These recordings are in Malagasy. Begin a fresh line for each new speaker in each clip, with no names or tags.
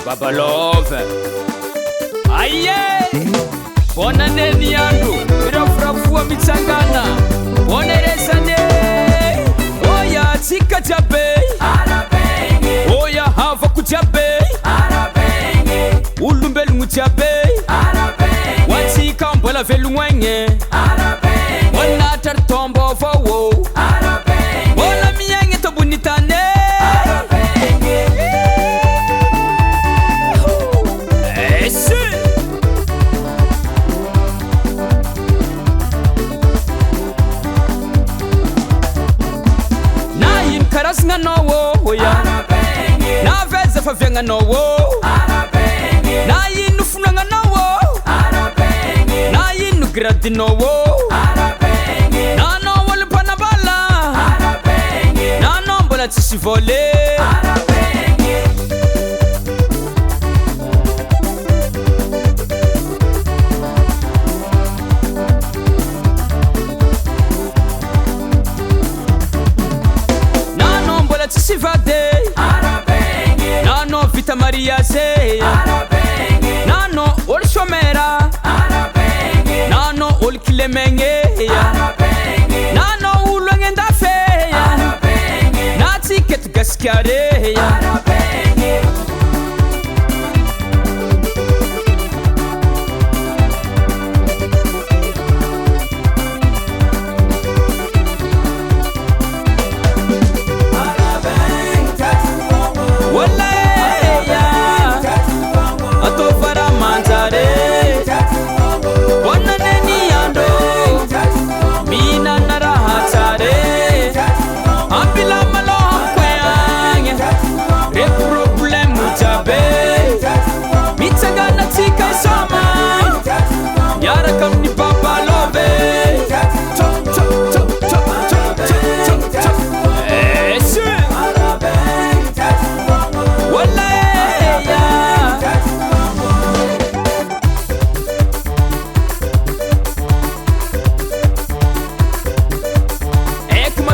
Babalove. Aye, bona neni yandu mirafurafua mitsangana bona resane oya tsika jabe arabenge oya hava kujabe arabenge ulumbelu mujabe arabenge watsika mbola velungwenge arabenge bona tartombo fawo arabenge bona miyange tobunitane Karasnga nowo ya na veze favenga nowo na yinu funanga nowo na yinu gradi nowo na nowo lupana bala na nombola tsivole Sivade arabenge nano vita maria se arabenge nano ol shomera arabenge nano ol kilemenge arabenge nano ulwenge ndafe arabenge nati ket gaskare arabenge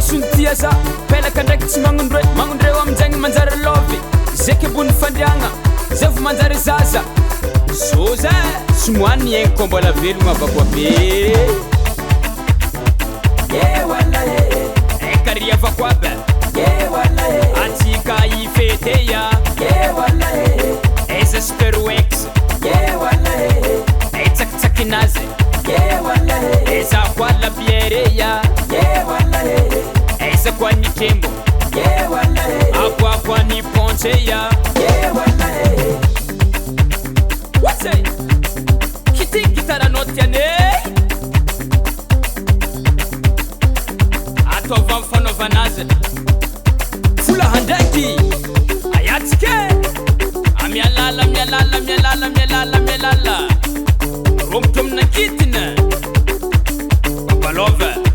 Suntiasa pela kandraki tsy magnondre amjagny manjary love zeky bony fandiagna zevo manjary zaza soza somoany egny ko mbola velogna avako be wala kari avako aby wala atsika ifeteya wala ezespero ex wala etsakitsakinazy wala ezakwala piereya wala esa kwa ni tembo wala akwa ni ponche ya wala what's it kiti gitara notiane atova mfano vanaze fula handaki ayatike mialala romtom na kitina Babalove